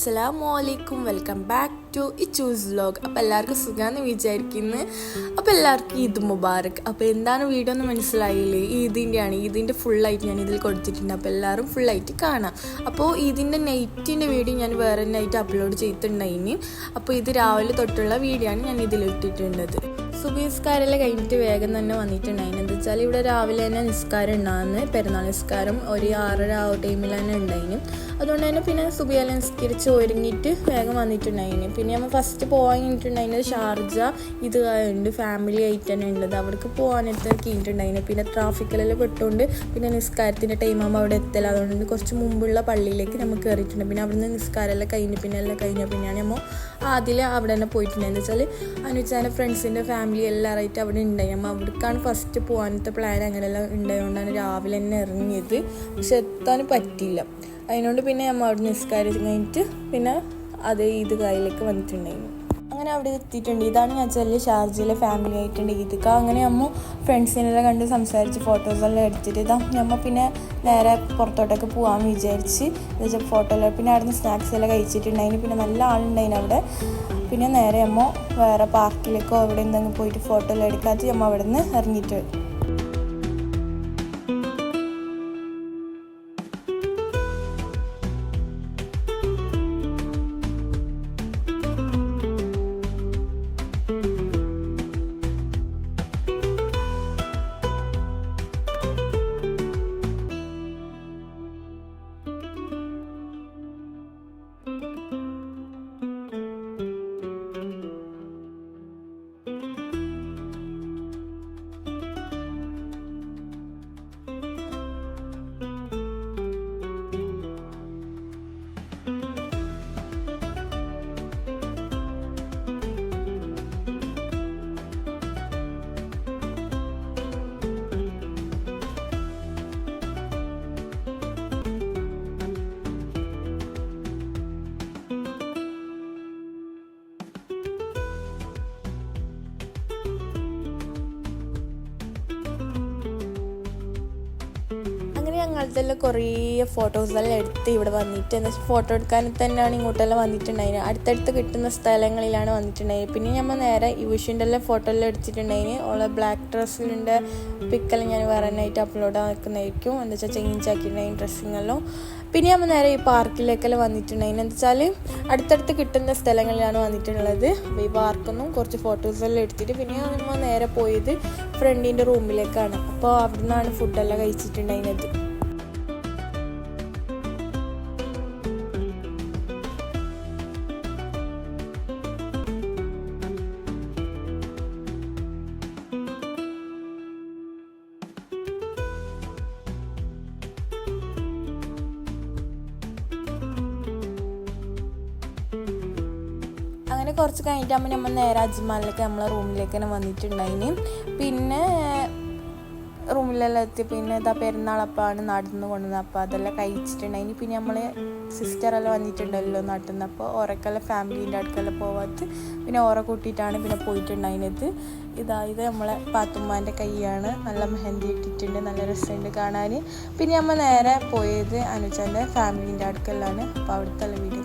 അസ്സലാമലൈക്കും, welcome back to Ichu's vlog. അപ്പോൾ എല്ലാവർക്കും സുഖമാണെന്ന് വിചാരിക്കുന്നു. അപ്പോൾ എല്ലാവർക്കും ഈദ് മുബാറക്. അപ്പോൾ എന്താണ് വീഡിയോ എന്ന് മനസ്സിലായില്ലേ? ഈദിൻ്റെ ഫുള്ളായിട്ട് ഞാൻ ഇതിൽ കൊടുത്തിട്ടുണ്ട്. അപ്പോൾ എല്ലാവരും ഫുള്ളായിട്ട് കാണാം. അപ്പോൾ ഇതിൻ്റെ നൈറ്റിൻ്റെ വീഡിയോ ഞാൻ വേറെ നൈറ്റ് അപ്ലോഡ് ചെയ്തിട്ടുണ്ടായിന്. അപ്പോൾ ഇത് രാവിലെ തൊട്ടുള്ള വീഡിയോ ആണ് ഞാൻ ഇതിലിട്ടിട്ടുള്ളത്. സുബഹി നിസ്കാരമെല്ലാം കഴിഞ്ഞിട്ട് വേഗം തന്നെ വന്നിട്ടുണ്ടായിരുന്നു. എന്താ വെച്ചാൽ ഇവിടെ രാവിലെ തന്നെ നിസ്കാരം ഉണ്ടാകുന്നു. പെരുന്നാൾ നിസ്കാരം ഒരു 6:30 ആ ടൈമിൽ തന്നെ ഉണ്ടായിരുന്നു. അതുകൊണ്ട് തന്നെ പിന്നെ സുബഹിയെല്ലാം നിസ്കരിച്ച് ഒരുങ്ങിയിട്ട് വേഗം വന്നിട്ടുണ്ടായിരുന്നു. പിന്നെ നമ്മൾ ഫസ്റ്റ് പോകാൻ കഴിഞ്ഞിട്ടുണ്ടായിരുന്നത് ഷാർജ ഇത് ഉണ്ട്, ഫാമിലി ആയിട്ട് തന്നെ ഉള്ളത്. അവിടേക്ക് പോകാനായിട്ട് കഴിഞ്ഞിട്ടുണ്ടായിരുന്നു. പിന്നെ ട്രാഫിക്കിലെല്ലാം പെട്ടുകൊണ്ട് പിന്നെ നിസ്കാരത്തിൻ്റെ ടൈമാകുമ്പോൾ അവിടെ എത്തല. അതുകൊണ്ട് കുറച്ച് മുമ്പുള്ള പള്ളിയിലേക്ക് നമ്മൾ കയറിയിട്ടുണ്ട്. പിന്നെ അവിടുന്ന് നിസ്കാരമെല്ലാം കഴിഞ്ഞ് പിന്നെ എല്ലാം കഴിഞ്ഞ പിന്നെയാണ് നമ്മൾ ആദ്യം അവിടെ തന്നെ പോയിട്ടുണ്ടായിരുന്നു. എന്താ വെച്ചാൽ അനുച്ചാൻ്റെ ഫ്രണ്ട്സിൻ്റെ ഫാമിലി എല്ലാവരായിട്ട് അവിടെ ഉണ്ടായി. നമ്മൾ അവിടേക്കാണ് ഫസ്റ്റ് പോകാനത്തെ പ്ലാൻ അങ്ങനെയെല്ലാം ഉണ്ടായതുകൊണ്ടാണ് രാവിലെ തന്നെ ഇറങ്ങിയത്. പക്ഷെ എത്താൻ പറ്റിയില്ല. അതിനോണ്ട് പിന്നെ നമ്മൾ അവിടെ നിസ്കാരം കഴിഞ്ഞിട്ട് പിന്നെ അത് ഈദ് കായിലേക്ക് വന്നിട്ടുണ്ടായിരുന്നു. അങ്ങനെ അവിടെ എത്തിയിട്ടുണ്ട്. ഇതാണ് ഞാൻ വെച്ചാൽ ഷാർജയിലെ ഫാമിലി ആയിട്ടുണ്ട് ഈദ്ക്ക. അങ്ങനെ നമ്മൾ ഫ്രണ്ട്സിനെല്ലാം കണ്ട് സംസാരിച്ച് ഫോട്ടോസെല്ലാം എടുത്തിട്ട് നമ്മൾ പിന്നെ നേരെ പുറത്തോട്ടൊക്കെ പോകാമെന്ന് വിചാരിച്ച് എന്നുവെച്ചാൽ ഫോട്ടോ എല്ലാം പിന്നെ അവിടെ നിന്ന് സ്നാക്സ് എല്ലാം കഴിച്ചിട്ടുണ്ടായിരുന്നു. പിന്നെ നല്ല ആളുണ്ടായിരുന്നു അവിടെ. പിന്നെ നേരെ നമ്മൾ വേറെ പാർക്കിലേക്കോ അവിടെ എന്തെങ്കിലും പോയിട്ട് ഫോട്ടോ എല്ലാം എടുക്കാത്ത നമ്മൾ അവിടെ നിന്ന് ഇറങ്ങിയിട്ട് ഞങ്ങളതെല്ലാം കുറേ ഫോട്ടോസെല്ലാം എടുത്ത് ഇവിടെ വന്നിട്ട് എന്താ വെച്ചാൽ ഫോട്ടോ എടുക്കാൻ തന്നെയാണ് ഇങ്ങോട്ടെല്ലാം വന്നിട്ടുണ്ടായിരുന്നു. അടുത്തടുത്ത് കിട്ടുന്ന സ്ഥലങ്ങളിലാണ് വന്നിട്ടുണ്ടായത്. പിന്നെ നമ്മൾ നേരെ ഈ വിഷുവിൻ്റെ എല്ലാം ഫോട്ടോ എല്ലാം എടുത്തിട്ടുണ്ടായിരുന്നു. ഓളെ ബ്ലാക്ക് ഡ്രസ്സിൻ്റെ പിക്കെല്ലാം ഞാൻ വേറെ നൈറ്റ് അപ്ലോഡ് ആക്കുന്നതായിരിക്കും. എന്താ വെച്ചാൽ ചേഞ്ച് ആക്കിയിട്ടുണ്ടായിരുന്നു ഡ്രസ്സിങ്ങെല്ലാം. പിന്നെ നമ്മൾ നേരെ ഈ പാർക്കിലേക്കെല്ലാം വന്നിട്ടുണ്ടായിരുന്നു. എന്താ വെച്ചാൽ അടുത്തടുത്ത് കിട്ടുന്ന സ്ഥലങ്ങളിലാണ് വന്നിട്ടുള്ളത്. അപ്പോൾ ഈ പാർക്കൊന്നും കുറച്ച് ഫോട്ടോസെല്ലാം എടുത്തിട്ട് പിന്നെ നമ്മൾ നേരെ പോയത് ഫ്രണ്ടിൻ്റെ റൂമിലേക്കാണ്. അപ്പോൾ അവിടെ നിന്നാണ് ഫുഡെല്ലാം കഴിച്ചിട്ടുണ്ടായിരുന്നത്. അങ്ങനെ കുറച്ച് കഴിഞ്ഞിട്ടാകുമ്പോൾ നമ്മൾ നേരെ അജ്മാലിലേക്ക് നമ്മളെ റൂമിലേക്ക് തന്നെ വന്നിട്ടുണ്ടായിന്. പിന്നെ റൂമിലെല്ലാം എത്തി. പിന്നെ ഇതാ പെരുന്നാളപ്പാണ് നടന്നു കൊണ്ടുവന്നത്. അപ്പോൾ അതെല്ലാം കഴിച്ചിട്ടുണ്ടായിന്. പിന്നെ നമ്മൾ സിസ്റ്ററെല്ലാം വന്നിട്ടുണ്ടല്ലോ നാട്ടിൽ നിന്ന്. അപ്പോൾ ഓരക്കെല്ലാം ഫാമിലീൻ്റെ അടുക്കെല്ലാം പോവാത്ത പിന്നെ ഓറെ കൂട്ടിയിട്ടാണ് പിന്നെ പോയിട്ടുണ്ടായിരുന്നത്. ഇത് നമ്മളെ പാത്തുമ്മാൻ്റെ കൈയാണ്. നല്ല മെഹന്തി ഇട്ടിട്ടുണ്ട്, നല്ല രസമുണ്ട് കാണാൻ. പിന്നെ നമ്മൾ നേരെ പോയത് അനുജൻ്റെ ഫാമിലീൻ്റെ അടുക്കലാണ്. അപ്പോൾ അവിടുത്തെ വീഡിയോ